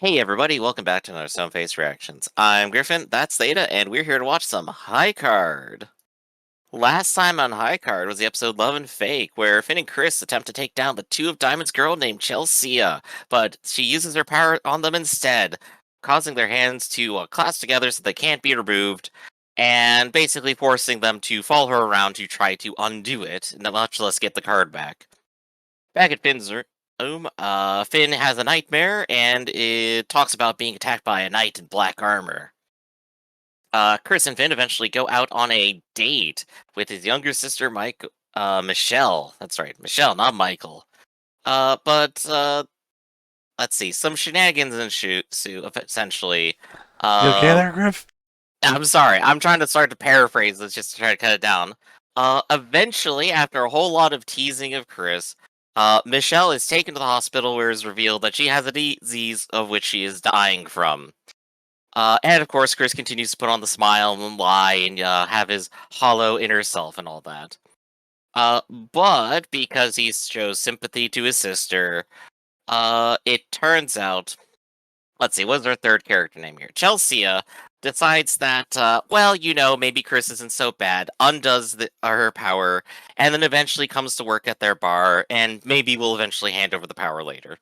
Hey everybody, welcome back to another Stoneface Reactions. I'm Griffin, that's Theta, and we're here to watch some High Card. Last time on High Card was the episode Love and Fake, where Finn and Chris attempt to take down the Two of Diamonds girl named Chelsea, but she uses her power on them instead, causing their hands to clasp together so they can't be removed, and basically forcing them to follow her around to try to undo it, much less get the card back. Back at Finn's room, Finn has a nightmare, and it talks about being attacked by a knight in black armor. Chris and Finn eventually go out on a date with his younger sister, Michelle. That's right, Michelle, not Michael. But let's see, some shenanigans ensue, essentially. You okay Um, there, Griff? I'm sorry, I'm trying to start to paraphrase this just to try to cut it down. Eventually, after a whole lot of teasing of Chris, Michelle is taken to the hospital where it is revealed that she has a disease of which she is dying from. And of course, Chris continues to put on the smile and lie and have his hollow inner self and all that. But because he shows sympathy to his sister, it turns out, let's see, what's our third character name here? Chelsea decides that, maybe Chris isn't so bad, undoes her power, and then eventually comes to work at their bar, and maybe will eventually hand over the power later.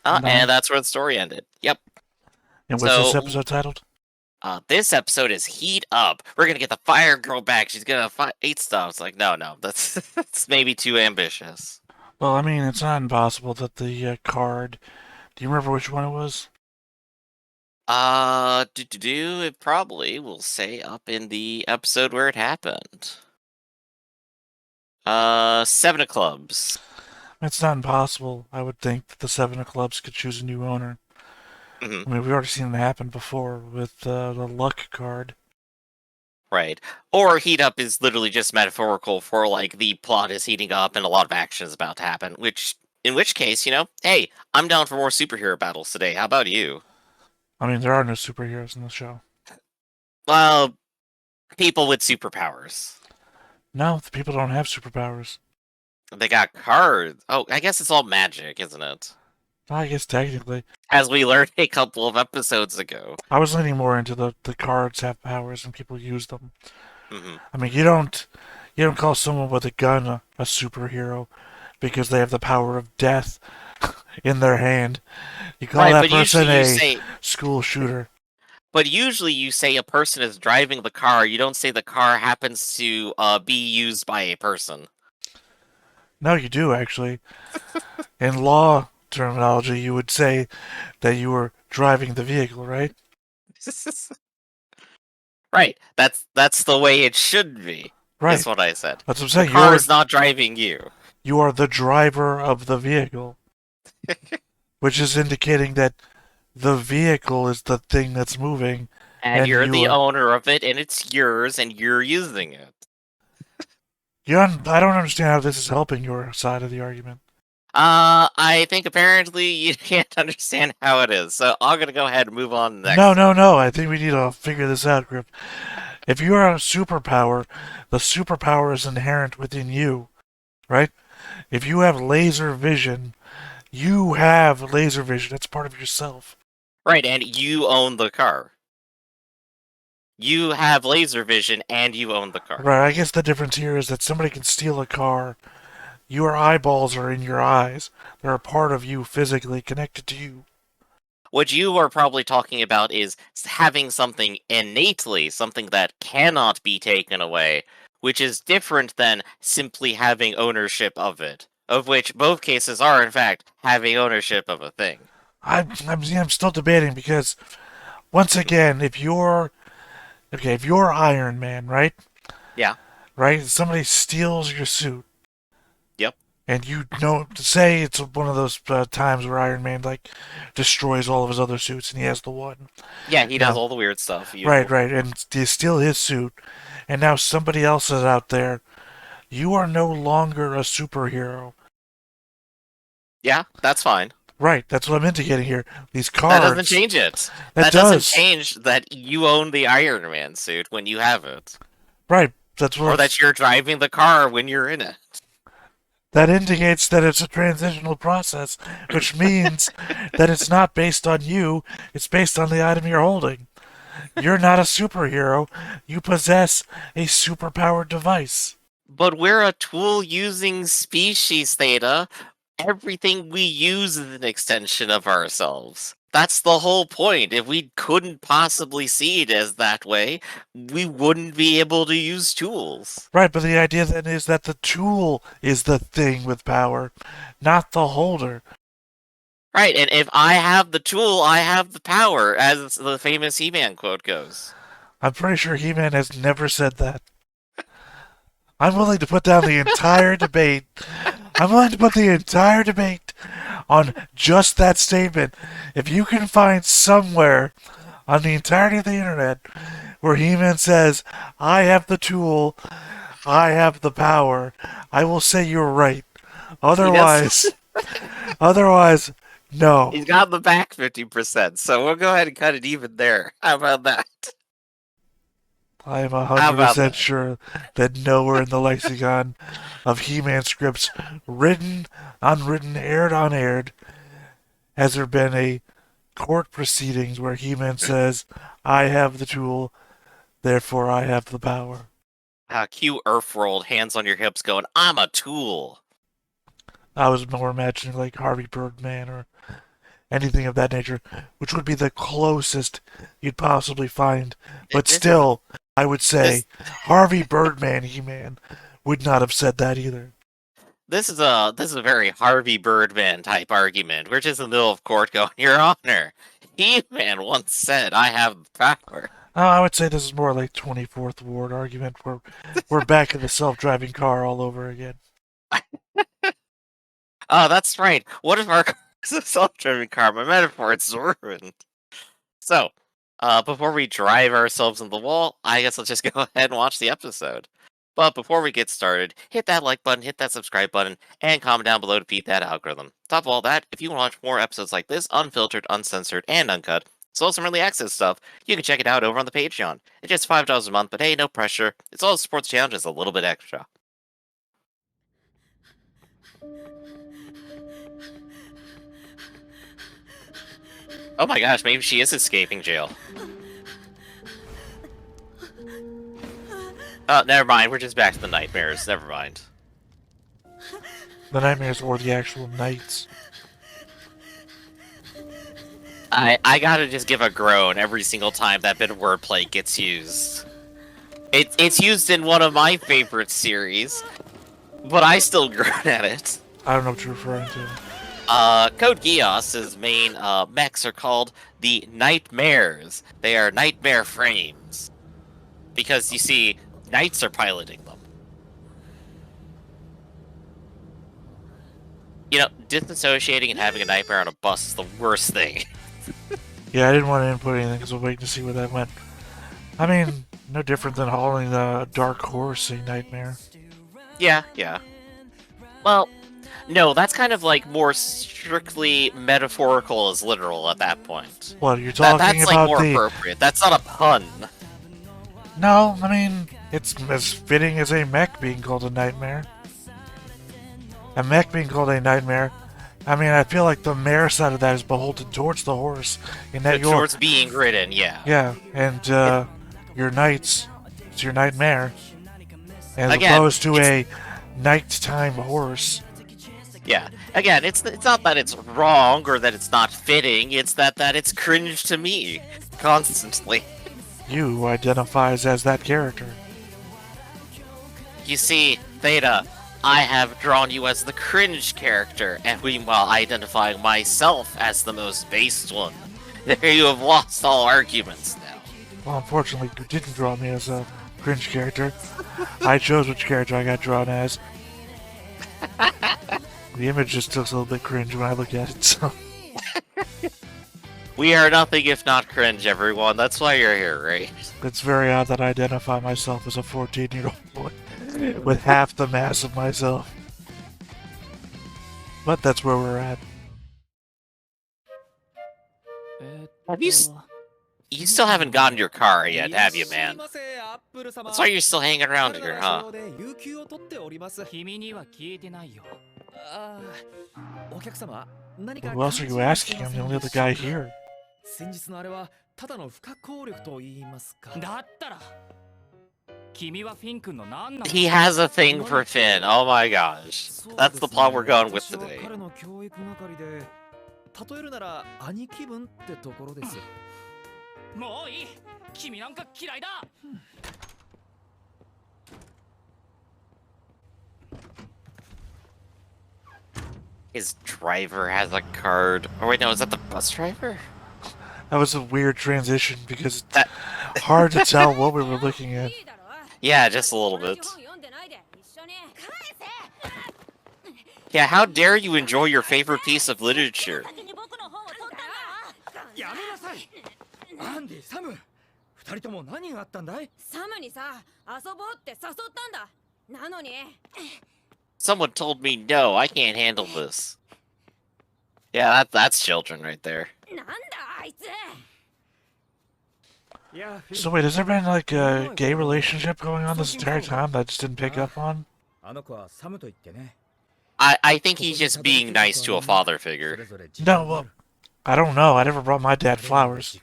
And Nice. that's where the story ended. Yep. And what's this So, episode titled? this episode is Heat Up. We're gonna get the Fire Girl back. She's gonna eat stuff. It's like, no, that's that's maybe too ambitious. Well, I mean, it's not impossible that the card. Do you remember which one it was? It probably will say up in the episode where it happened. Seven of Clubs. It's not impossible. I would think that the Seven of Clubs could choose a new owner. Hmm. I mean, we've already seen it happen before with the Luck card. Right. Or Heat Up is literally just metaphorical for, like, the plot is heating up and a lot of action is about to happen, in which case, hey, I'm down for more superhero battles today. How about you? I mean, there are no superheroes in the show. Well, people with superpowers. No, the people don't have superpowers. They got cards. Oh, I guess it's all magic, isn't it? I guess technically. As we learned a couple of episodes ago. I was leaning more into the cards have powers and people use them. Hmm. I mean, you don't call someone with a gun a superhero because they have the power of death in their hand. You call Right, that but person usually you a say school shooter. a person is driving the car. You don't say the car happens to be used by a person. No, you do actually. In law terminology, you would say that you were driving the vehicle, right? Right. That's the way it should be. Is Right. what I said. That's what I'm The saying. car is not driving you. You are the driver of the vehicle, which is indicating that the vehicle is the thing that's moving, And and you're you the are. owner of it, and it's yours, and you're using it. I don't understand how this is helping your side of the argument. I think apparently you can't understand how it is, so I'm gonna go ahead and move on No, next. no, no. I think we need to figure this out, Griff. If you are a superpower, the superpower is inherent within you, right? If you have laser vision, you have laser vision. It's part of yourself. Right, and you own the car. You have laser vision, and you own the car. Right, I guess the difference here is that somebody can steal a car. Your eyeballs are in your eyes. They're a part of you physically connected to you. What you are probably talking about is having something innately, something that cannot be taken away, which is different than simply having ownership of it, of which both cases are, in fact, having ownership of a thing. I'm still debating because once again, if you're Iron Man, right? Yeah. Right? Somebody steals your suit. Yep. And say it's one of those times where Iron Man like destroys all of his other suits, and he has the one. Yeah, he does Now, all the weird stuff. right, Usual. right, and you steal his suit, and now somebody else is out there. You are no longer a superhero. Yeah, that's fine. Right, that's what I'm indicating here. These That doesn't cards. change it. That That doesn't does. change that you own the Iron Man suit when you have it. Right, that's Or what. that you're driving the car when you're in it. That indicates that it's a transitional process, which means that it's not based on you, it's based on the item you're holding. You're not a superhero, you possess a superpowered device. But we're a tool-using species, Theta. Everything we use is an extension of ourselves. That's the whole point. If we couldn't possibly see it as that way, we wouldn't be able to use tools. Right, but the idea then is that the tool is the thing with power, not the holder. Right, and if I have the tool, I have the power, as the famous He-Man quote goes. I'm pretty sure He-Man has never said that. I'm willing to put down the entire debate. I'm willing to put the entire debate on just that statement. If you can find somewhere on the entirety of the internet where He-Man says, I have the tool, I have the power, I will say you're right. Otherwise, otherwise, no. He's got the back 50%, so we'll go ahead and cut it even there. How about that? I am How about 100% that? sure that nowhere in the lexicon of He-Man scripts, written, unwritten, aired, unaired, has there been a court proceedings where He-Man says, I have the tool, therefore I have the power. Cue Earthworld, hands on your hips, going, I'm a tool. I was more imagining like Harvey Birdman or anything of that nature, which would be the closest you'd possibly find. But This- still, I would say this- Harvey Birdman He-Man would not have said that either. This is a very Harvey Birdman type argument. We're just in the middle of court going, Your Honor, He-Man once said, I have the power. I would say this is more like 24th Ward argument where we're back in the self-driving car all over again. Oh, that's right. What if our car is a self-driving car? My metaphor, it's ruined. So, before we drive ourselves into the wall, I guess let's just go ahead and watch the episode. But before we get started, hit that like button, hit that subscribe button, and comment down below to beat that algorithm. Top of all that, if you want to watch more episodes like this, unfiltered, uncensored, and uncut, as well as some early access stuff, you can check it out over on the Patreon. It's just $5 a month, but hey, no pressure. It's all supports challenge, just a little bit extra. Oh my gosh, maybe she is escaping jail. Oh, never mind, we're just back to the nightmares, never mind. The nightmares or the actual nights. I gotta just give a groan every single time that bit of wordplay gets used. It's used in one of my favorite series, but I still groan at it. I don't know what you're referring to. Code Geass's main mechs are called the Nightmares. They are nightmare frames. Because, you see, knights are piloting them. You know, disassociating and having a nightmare on a bus is the worst thing. Yeah, I didn't want to input anything because I'm waiting to see where that went. I mean, no different than hauling the dark horse a nightmare. Yeah. Well, no, that's kind of like more strictly metaphorical as literal at that point. What, you're talking That's like about more the... appropriate. That's not a pun. No, I mean, it's as fitting as a mech being called a nightmare. A mech being called a nightmare. I mean, I feel like the mare side of that is beholden towards the horse. In that you're... Towards being ridden, yeah. Yeah, and your knights, it's your nightmare. As Again, opposed to a nighttime horse. Yeah. Again, it's not that it's wrong or that it's not fitting, it's that it's cringe to me. Constantly. You identifies as that character. You see, Theta, I have drawn you as the cringe character, and meanwhile identifying myself as the most based one. There you have lost all arguments now. Well, unfortunately, you didn't draw me as a cringe character. I chose which character I got drawn as. The image just looks a little bit cringe when I look at it, so... We are nothing if not cringe, everyone. That's why you're here, right? It's very odd that I identify myself as a 14-year-old boy with half the mass of myself. But that's where we're at. Have you You still haven't gotten your car yet, have you, man? That's why you're still hanging around here, huh? Who else are you asking? I'm the only other guy here. He has a thing for Finn. Oh my gosh. That's the plot we're going with today. His driver has a card. Oh wait, no, is that the bus driver? That was a weird transition because it's hard to tell what we were looking at. Yeah, just a little bit. Yeah, how dare you enjoy your favorite piece of literature? Someone told me no, I can't handle this. Yeah, that's children right there. So wait, has there been like a gay relationship going on this entire time that I just didn't pick up on? I think he's just being nice to a father figure. No, well, I don't know. I never brought my dad flowers.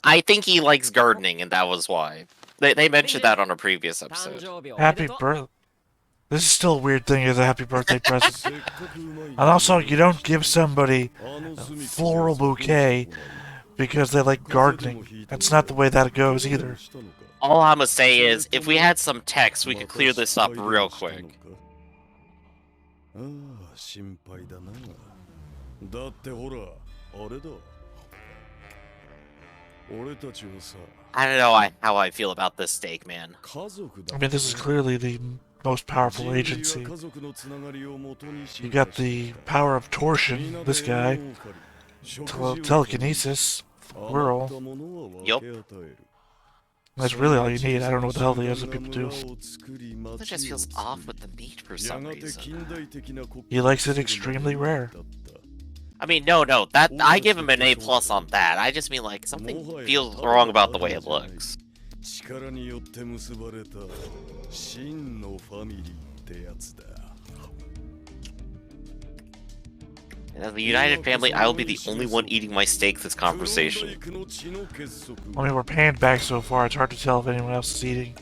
I think he likes gardening, and that was why. They mentioned that on a previous episode. Happy birthday. This is still a weird thing as a happy birthday present. And also, you don't give somebody a floral bouquet because they like gardening. That's not the way that goes either. All I'm gonna say is, if we had some text, we could clear this up real quick. I don't know how I feel about this steak, man. I mean, this is clearly the most powerful agency. You got the power of torsion, this guy. Telekinesis, whirl. Yup. That's really all you need. I don't know what the hell the other people do. It just feels off with the meat for some reason. He likes it extremely rare. I mean, no, that I give him an A+ on that. I just mean, like, something feels wrong about the way it looks. As the United Family, I will be the only one eating my steak this conversation. I mean, we're panned back so far, it's hard to tell if anyone else is eating.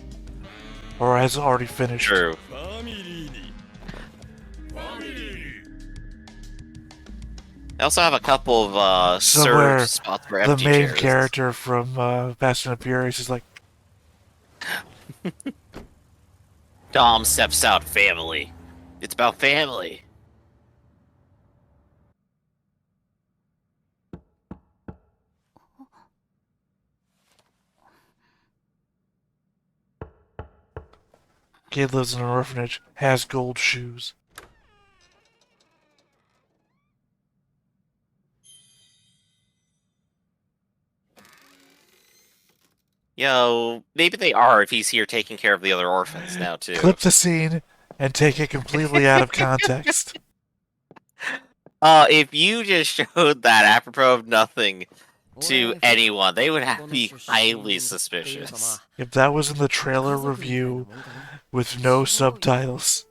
Or has already finished. True. I also have a couple of served spots for empty the main chairs. character from Fast and the Furious is like... Dom steps out, family. It's about family. Kid lives in an orphanage, has gold shoes. Yo, maybe they are if he's here taking care of the other orphans now, too. Clip the scene and take it completely out of context. If you just showed that apropos of nothing to anyone, they would have to be highly suspicious. If that was in the trailer review with no subtitles,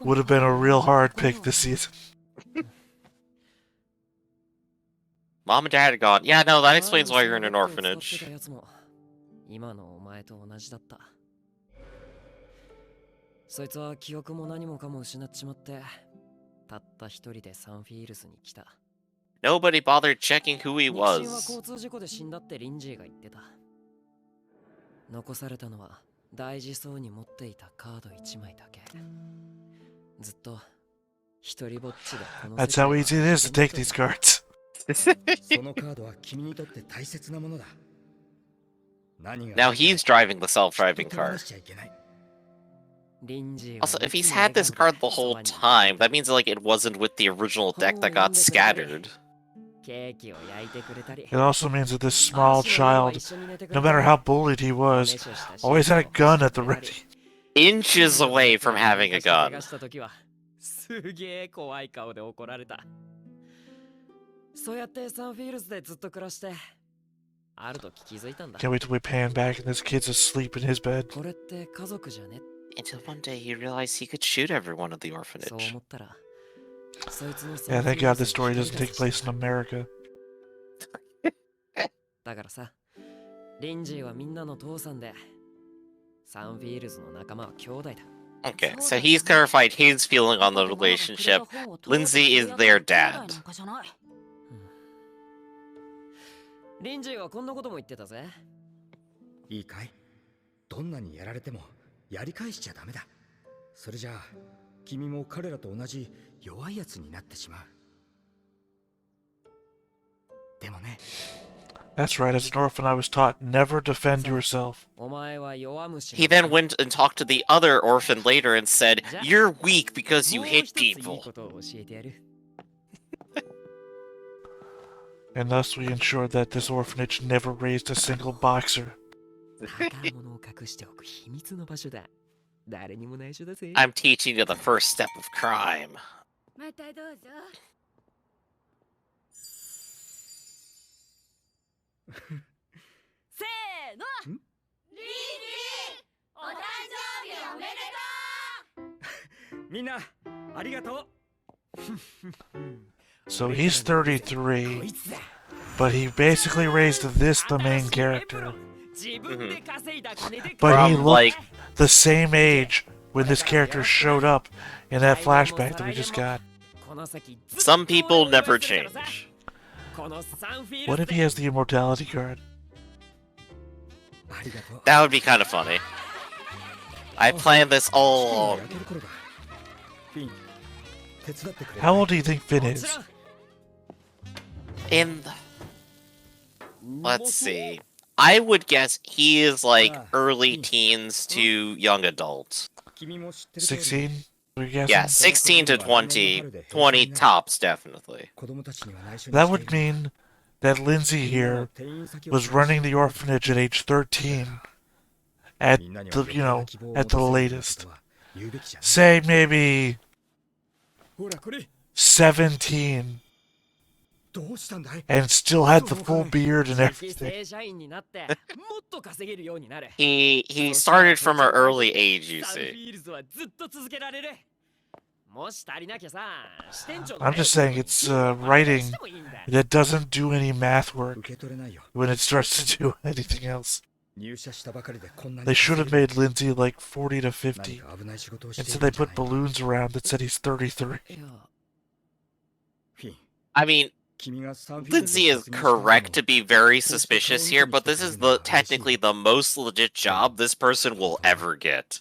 would have been a real hard pick this season. Mom and Dad are gone. Yeah, no, that explains why you're in an orphanage. Nobody bothered checking who he was. That's how easy it is to take these cards. Now he's driving the self-driving car. Also, if he's had this card the whole time, that means like it wasn't with the original deck that got scattered. It also means that this small child, no matter how bullied he was, always had a gun at the ready. Inches away from having a gun. Can't wait till we pan back and this kid's asleep in his bed. Until one day he realized he could shoot everyone at the orphanage. Yeah, thank God this story doesn't take place in America. Okay, so he's clarified his feeling on the relationship. Lindsay is their dad. リンジーはこんなことも言ってたぜ。いいかい？どんなにやられてもやり返しちゃダメだ。それじゃあ君も彼らと同じ弱いやつになってしまう。でもね。 That's right, as an orphan I was taught, never defend yourself. He then went and talked to the other orphan later and said, "You're weak because you hit people." And thus we ensured that this orphanage never raised a single boxer. I'm teaching you the first step of crime. So he's 33, but he basically raised this the main character. But he looked the same age when this character showed up in that flashback that we just got. Some people never change. What if he has the immortality card? That would be kind of funny. I planned this all along. How old do you think Finn is? Let's see. I would guess he is like early teens to young adult. 16? Yeah, 16 to 20. 20 tops, definitely. That would mean that Lindsay here was running the orphanage at age 13. At the, at the latest. Say maybe 17. And still had the full beard and everything. He started from an early age, you see. I'm just saying it's writing that doesn't do any math work when it starts to do anything else. They should have made Lindsay like 40 to 50. Instead they put balloons around that said he's 33. I mean, Lindsay is correct to be very suspicious here, but this is technically the most legit job this person will ever get.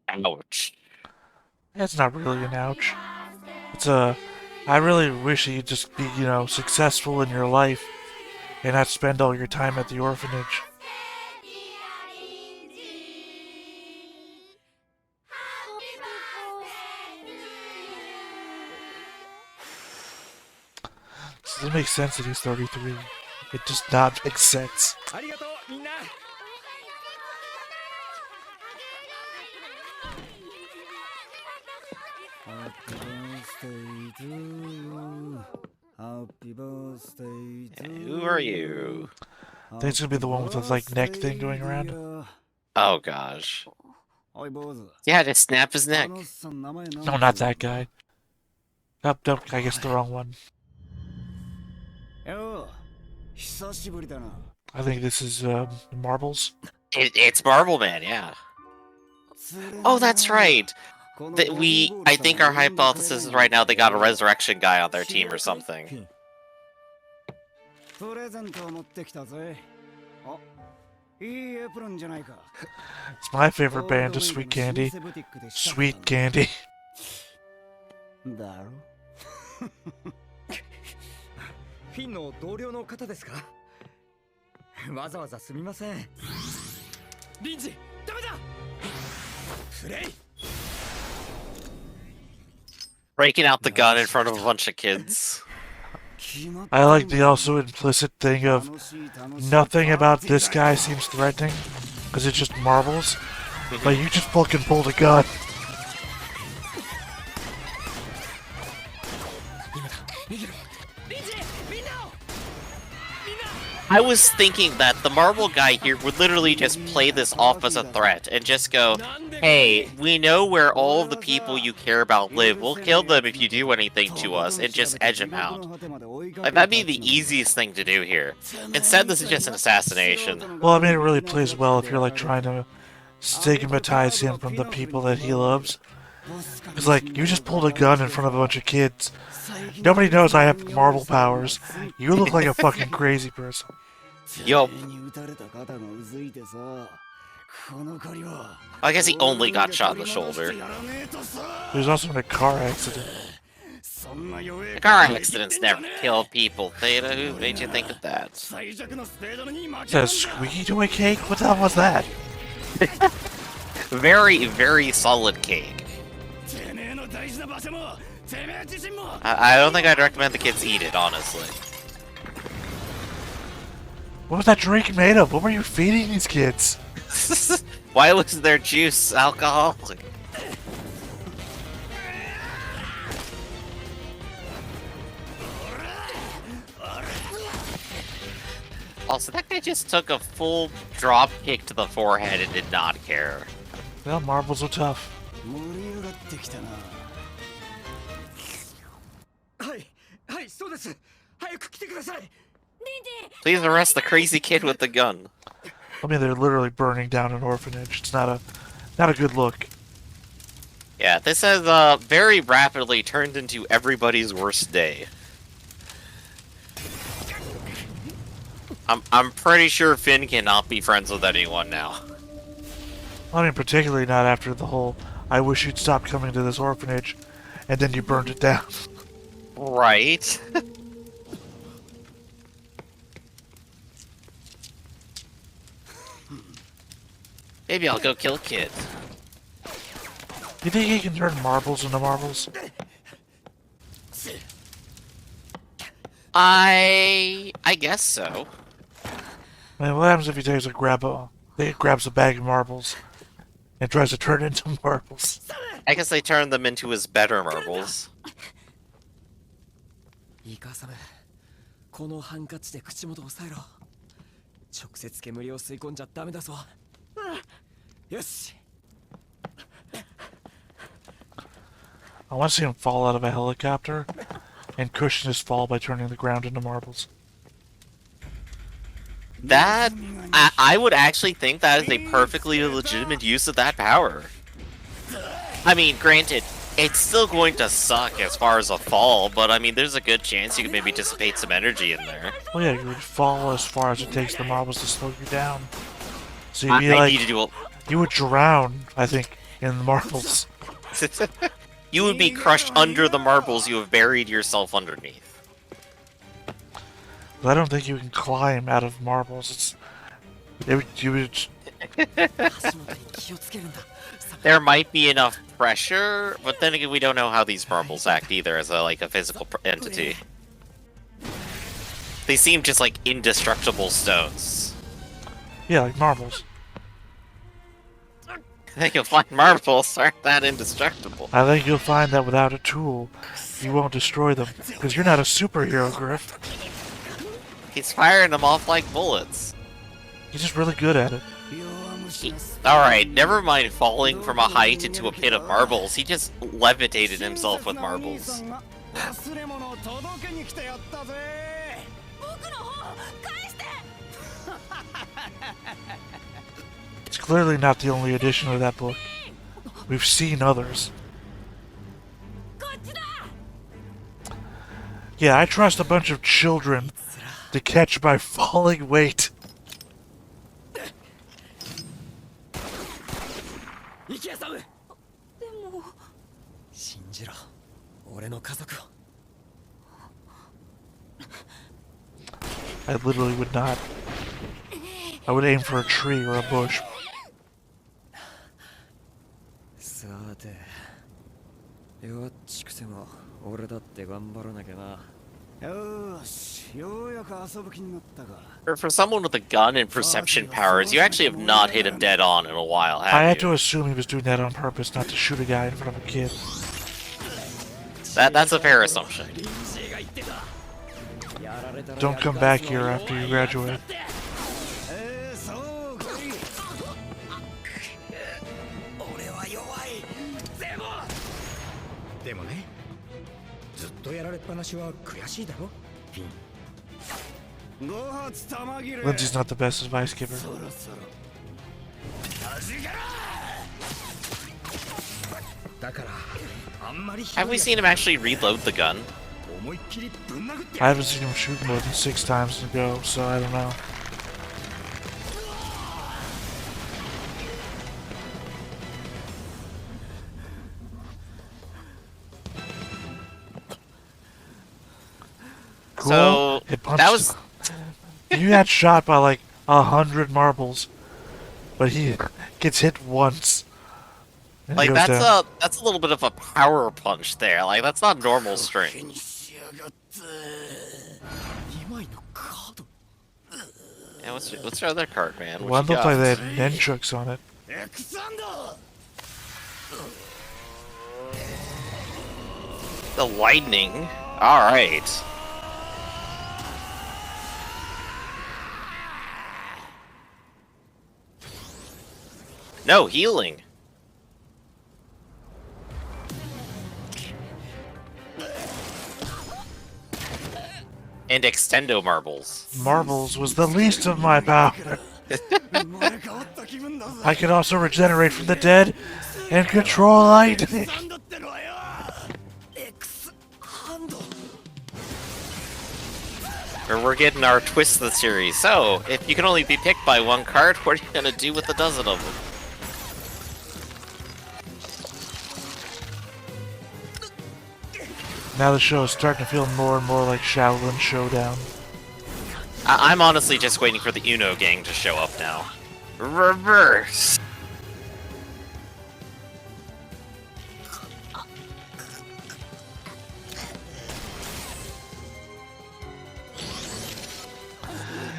Ouch. That's not really an ouch. It's a... I really wish you'd just be, successful in your life and not spend all your time at the orphanage. Does it make sense that he's 33? It does not make sense. Who are you? I think it's gonna be the one with the neck thing going around. Oh gosh. Yeah, just snap his neck. No, not that guy. Nope, I guess the wrong one. I think this is Marbles. It's Marble Man, yeah. Oh, that's right. I think our hypothesis is right now they got a resurrection guy on their team or something. It's my favorite band of Sweet Candy. Sweet Candy. Breaking out the gun in front of a bunch of kids. I like the also implicit thing of nothing about this guy seems threatening because it's just marbles. Like, you just fucking pulled a gun. I was thinking that the marble guy here would literally just play this off as a threat and just go, hey, we know where all of the people you care about live. We'll kill them if you do anything to us, and just edge them out. Like, that'd be the easiest thing to do here. Instead, this is just an assassination. Well, I mean, it really plays well if you're, like, trying to stigmatize him from the people that he loves. Because, like, you just pulled a gun in front of a bunch of kids. Nobody knows I have marble powers. You look like a fucking crazy person. Yup. I guess he only got shot in the shoulder. He was also in a car accident. Car accidents never kill people, Theta. Who made you think of that? Is that a squeaky toy cake? What the hell was that? Very, very solid cake. I don't think I'd recommend the kids eat it, honestly. What was that drink made of? What were you feeding these kids? Why was their juice alcoholic? Also, that guy just took a full drop kick to the forehead and did not care. Well, marbles are tough. Please arrest the crazy kid with the gun. I mean, they're literally burning down an orphanage. It's not a good look. Yeah, this has very rapidly turned into everybody's worst day. I'm pretty sure Finn cannot be friends with anyone now. I mean, particularly not after the whole "I wish you'd stop coming to this orphanage," and then you burned it down. Right. Maybe I'll go kill Kid. You think he can turn marbles into marbles? I guess so. I mean, what happens if he takes he grabs a bag of marbles and tries to turn it into marbles? I guess they turn them into his better marbles. いいかサム、このハンカチで口元を押さえろ。直接煙を吸い込んじゃダメだぞ。よし。I want to see him fall out of a helicopter and cushion his fall by turning the ground into marbles. That I would actually think that is a perfectly legitimate use of that power. I mean, granted, it's still going to suck as far as a fall, but I mean, there's a good chance you could maybe dissipate some energy in there. Well, yeah, you would fall as far as it takes the marbles to slow you down. So you'd be like, need to do you would drown, I think, in the marbles. You would be crushed under the marbles you have buried yourself underneath. But I don't think you can climb out of marbles. You would. There might be enough pressure, but then again, we don't know how these marbles act either as a physical entity. They seem just like indestructible stones. Yeah, like marbles. I think you'll find marbles aren't that indestructible. I think you'll find that without a tool, you won't destroy them. Because you're not a superhero, Griff. He's firing them off like bullets. He's just really good at it. Alright, never mind falling from a height into a pit of marbles. He just levitated himself with marbles. It's clearly not the only edition of that book. We've seen others. Yeah, I trust a bunch of children to catch my falling weight. I literally would not. I would aim for a tree or a bush. さて、弱っちくても俺だって頑張らなきゃな。For someone with a gun and perception powers, you actually have not hit him dead on in a while, have I you? had to assume he was doing that on purpose, not to shoot a guy in front of a kid. That's a fair assumption. Don't come back here after you graduate. でもね、ずっとやられっぱなしは悔しいだろ、フィン。 Lindsay's not the best advice giver. だからあんまり Have we seen him actually reload the gun? 思いっきりぶん殴って I haven't seen him shoot more than 6 times in a go, so I don't know. Cool. So, It punched. that was... You got shot by like 100 marbles, but he gets hit once. and Like, goes that's down. that's a little bit of a power punch there. Like, that's not normal strength. Yeah, what's your other card, man? One What you looked like got? they had nunchucks on it. The lightning. Alright. No, healing. And extendo marbles. Marbles was the least of my power. I can also regenerate from the dead and control lightning. Or we're getting our twist of the series. So, if you can only be picked by one card, what are you gonna do with a dozen of them? Now the show is starting to feel more and more like Shaolin Showdown. I'm honestly just waiting for the Uno gang to show up now. Reverse!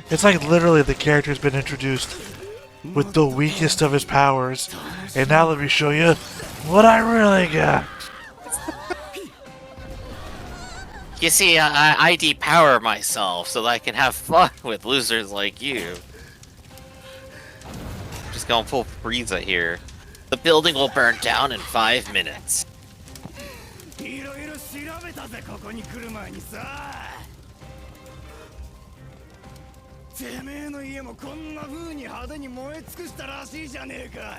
It's like literally the character's been introduced with the weakest of his powers, and now let me show you what I really got. You see, I depower myself so that I can have fun with losers like you. Just going full Frieza here. The building will burn down in 5 minutes. いろいろ調べたぜ、ここに来る前にさ。てめえの家もこんな風に派手に燃え尽くしたらしいじゃねえか。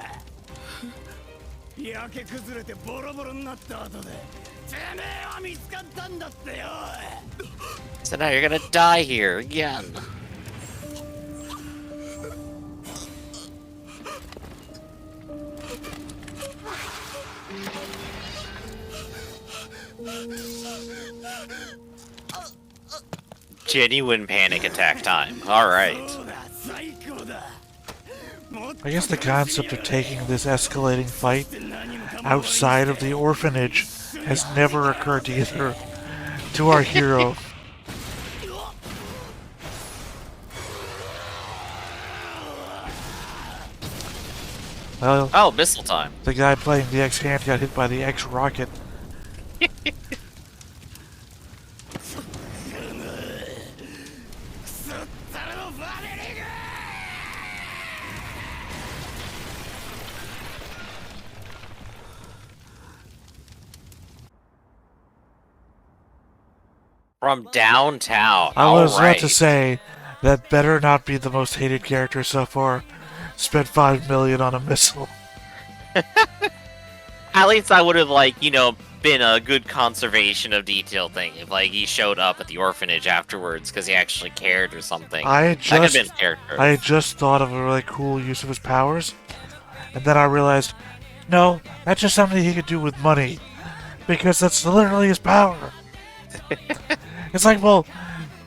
焼け崩れてボロボロになった後で、てめえは見つかったんだってよ。So now you're gonna die here again. Genuine panic attack time. Alright. そうだ、最高だ。 I guess the concept of taking this escalating fight outside of the orphanage has never occurred to either to our hero. Well, Oh, missile time. the guy playing the X-Hand got hit by the X-Rocket. From downtown. I was about Alright. to say that better not be the most hated character so far. Spent $5 million on a missile. At least I would have, like, you know, been a good conservation of detail thing if, like, he showed up at the orphanage afterwards because he actually cared or something. I had That could have just been character. I had just thought of a really cool use of his powers, and then I realized, no, that's just something he could do with money, because that's literally his power. It's like, well,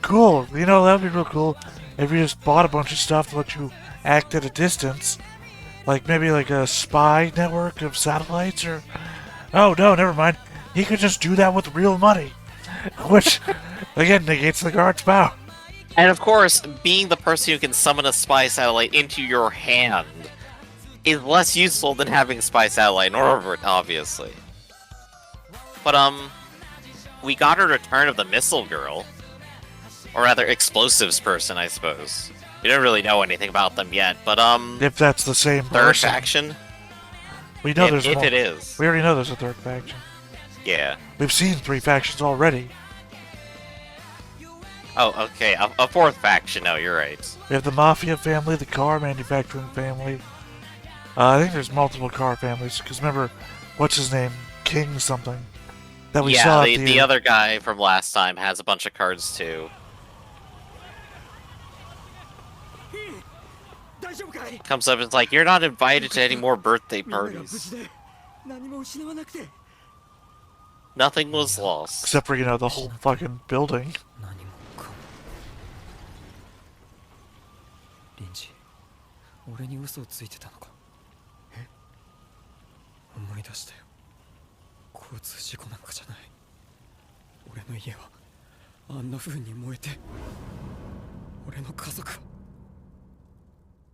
cool, you know, that would be real cool if you just bought a bunch of stuff to let you act at a distance, like maybe like a spy network of satellites, or oh no, never mind, he could just do that with real money, which Again, negates the guard's power. And of course, being the person who can summon a spy satellite into your hand is less useful than having a spy satellite in orbit, obviously. But, we got a return of the Missile Girl. Or rather, explosives person, I suppose. We don't really know anything about them yet, but, If that's the same third person. faction? We know If there's more. it is. We already know there's a third faction. Yeah. We've seen 3 factions already. Oh, okay, a fourth faction, no, you're right. We have the Mafia family, the car manufacturing family. I think there's multiple car families, because remember, what's his name? King something. That we saw Yeah, at the other guy from last time has a bunch of cards too. 大丈夫かい Comes up and is like, you're not invited to any more birthday みんなが無 parties. 事で何も失わなくて Nothing was lost. Except for, the whole fucking building. 何もかもリンジ俺に嘘をついてたのかえ思い出したよ交通事故なんかじゃない俺の家はあんな風に燃えて俺の家族は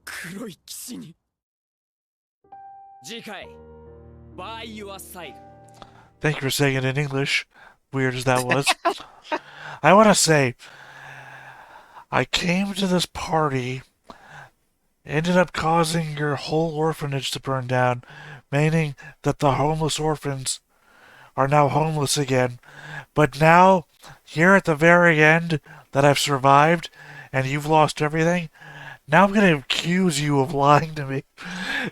黒い騎士に次回 By Your Side Thank you for saying it in English. Weird as that was. I want to say, I came to this party, ended up causing your whole orphanage to burn down, meaning that the homeless orphans are now homeless again. But now, here at the very end, that I've survived, and you've lost everything, now I'm going to accuse you of lying to me,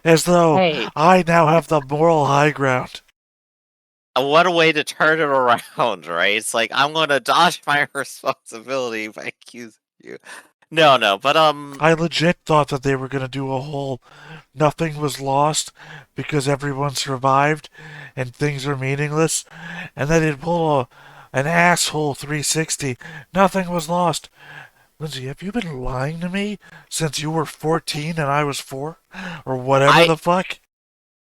as though Hey. I now have the moral high ground. What a way to turn it around, right? It's like, I'm gonna dodge my responsibility by accusing you. No, but, I legit thought that they were going to do a whole nothing was lost because everyone survived and things are meaningless, and then they'd pull an asshole 360. Nothing was lost. Lindsay, have you been lying to me since you were 14 and I was 4? Or whatever the fuck?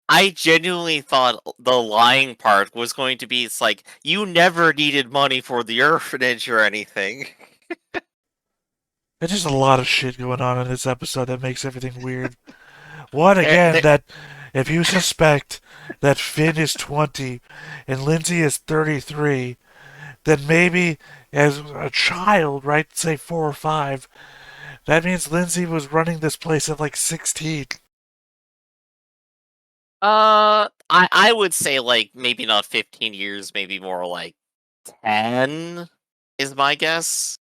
I genuinely thought the lying part was going to be, it's like, you never needed money for the orphanage or anything. There's just a lot of shit going on in this episode that makes everything weird. One, again, that if you suspect that Finn is 20 and Lindsay is 33, then maybe as a child, right, say 4 or 5, that means Lindsay was running this place at like 16. I would say, like, maybe not 15 years, maybe more like 10 is my guess.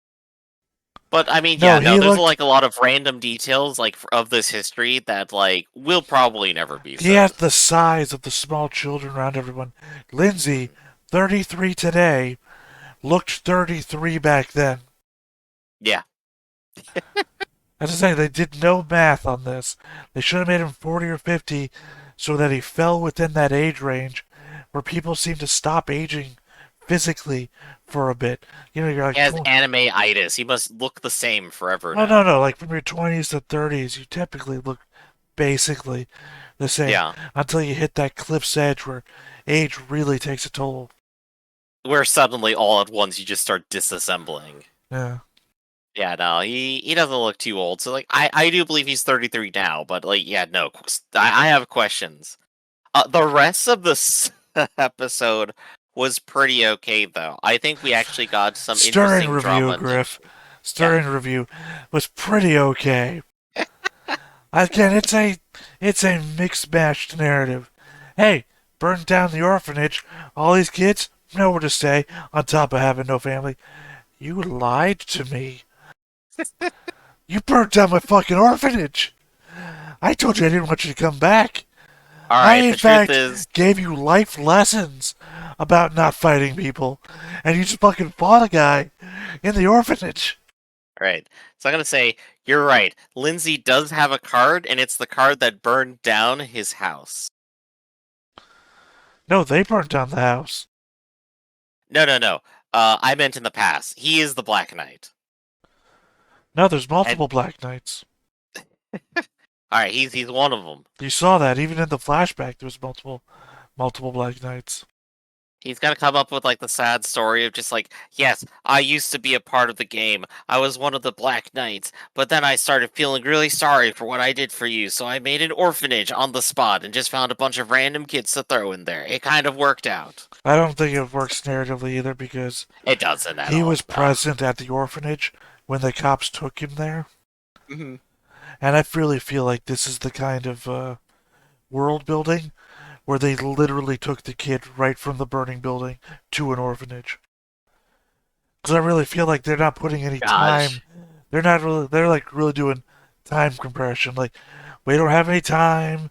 But, I mean, No, there's, looked- like, a lot of random details, like, of this history that, like, will probably never be He said. has the size of the small children around everyone. Lindsay, 33 today, looked 33 back then. Yeah. As I say, they did no math on this. They should have made him 40 or 50 so that he fell within that age range where people seem to stop aging physically for a bit. You're like... He has anime-itis. He must look the same forever Oh, now. no. Like, from your 20s to 30s, you typically look basically the same. Yeah. Until you hit that cliff's edge where age really takes a toll. Where suddenly, all at once, you just start disassembling. Yeah. Yeah, no, he doesn't look too old. So, like, I do believe he's 33 now, but, like, yeah, no. I have questions. The rest of this episode was pretty okay, though. I think we actually got some Stirring interesting review, drama. Griff. Stirring review was pretty okay. Again, it's a mixed matched narrative. Hey, burned down the orphanage. All these kids, nowhere to stay, on top of having no family. You lied to me. You burnt down my fucking orphanage. I told you I didn't want you to come back. Alright, I, the in fact, truth is, gave you life lessons about not fighting people, and you just fucking fought a guy in the orphanage. right. So I'm gonna say, you're right. Lindsay does have a card, and it's the card that burned down his house. No, they burnt down the house. No. I meant in the past. He is the Black Knight. No, there's multiple Black Knights. Alright, he's one of them. You saw that even in the flashback. There was multiple Black Knights. He's gonna come up with like the sad story of just like, yes, I used to be a part of the game. I was one of the Black Knights, but then I started feeling really sorry for what I did for you, so I made an orphanage on the spot and just found a bunch of random kids to throw in there. It kind of worked out. I don't think it works narratively either because It doesn't at he all. was present at the orphanage when the cops took him there. Mm-hmm. And I really feel like this is the kind of world building where they literally took the kid right from the burning building to an orphanage. Because I really feel like they're not putting any time. Gosh. They're not really. They're like really doing time compression. Like we don't have any time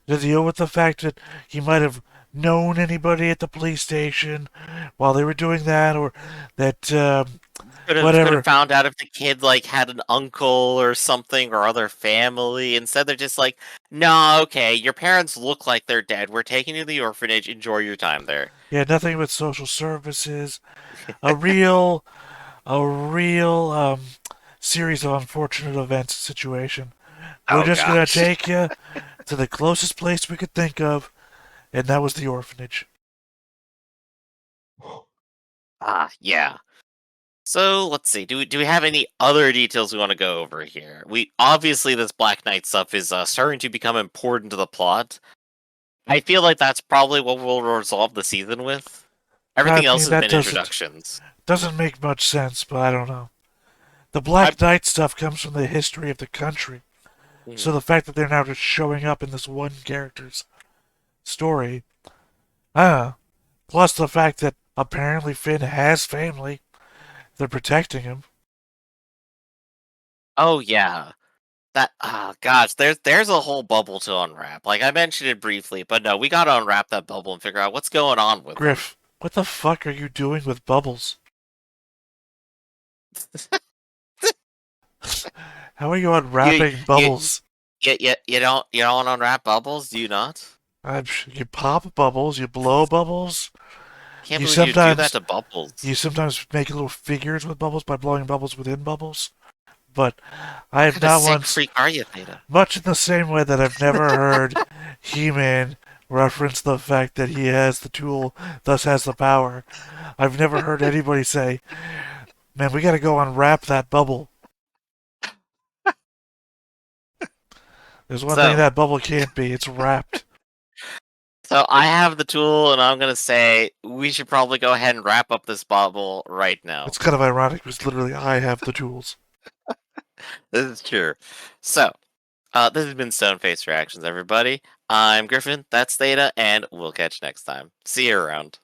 to deal with the fact that he might have known anybody at the police station while they were doing that, or that Could whatever. have found out if the kid like had an uncle or something or other family. Instead, they're just like, "No, okay, your parents look like they're dead. We're taking you to the orphanage. Enjoy your time there." Yeah, nothing but social services. A real series of unfortunate events situation. We're Oh just gonna gosh. take you to the closest place we could think of, and that was the orphanage. Yeah. So let's see. Do we have any other details we want to go over here? We obviously this Black Knight stuff is starting to become important to the plot. I feel like that's probably what we'll resolve the season with. I Everything else mean, has that been introductions. doesn't make much sense, but I don't know. The I, Black Knight stuff comes from the history of the country, so hmm. the fact that they're now just showing up in this one character's story, I don't know. Plus the fact that apparently Finn has family, they're protecting him. Oh yeah. That gosh, there's a whole bubble to unwrap. Like I mentioned it briefly, but no, we gotta unwrap that bubble and figure out what's going on with them. Griff, what the fuck are you doing with bubbles? How are you You unwrapping you bubbles? you don't want to unwrap bubbles, do you not? You pop bubbles, you blow bubbles. Can't You believe you do that sometimes to bubbles. you sometimes make little figures with bubbles by blowing bubbles within bubbles. But I What have kind of not sick once, freak are you, Theta? much in the same way that I've never heard He-Man reference the fact that he has the tool, thus has the power. I've never heard anybody say, "Man, we got to go unwrap that bubble." There's one thing So, that bubble can't be. It's wrapped. so I have the tool, and I'm gonna say we should probably go ahead and wrap up this bubble right now. It's kind of ironic because literally I have the tools. This is true. So, this has been Stoneface Reactions, everybody. I'm Griffin, that's Theta, and we'll catch you next time. See you around.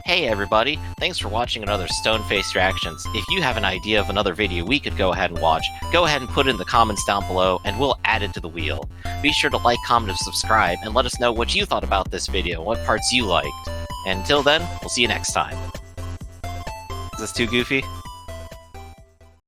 Hey everybody, thanks for watching another Stoneface Reactions. If you have an idea of another video we could go ahead and watch, go ahead and put it in the comments down below and we'll add it to the wheel. Be sure to like, comment, and subscribe, and let us know what you thought about this video and what parts you liked. And until then, we'll see you next time. Is this too goofy?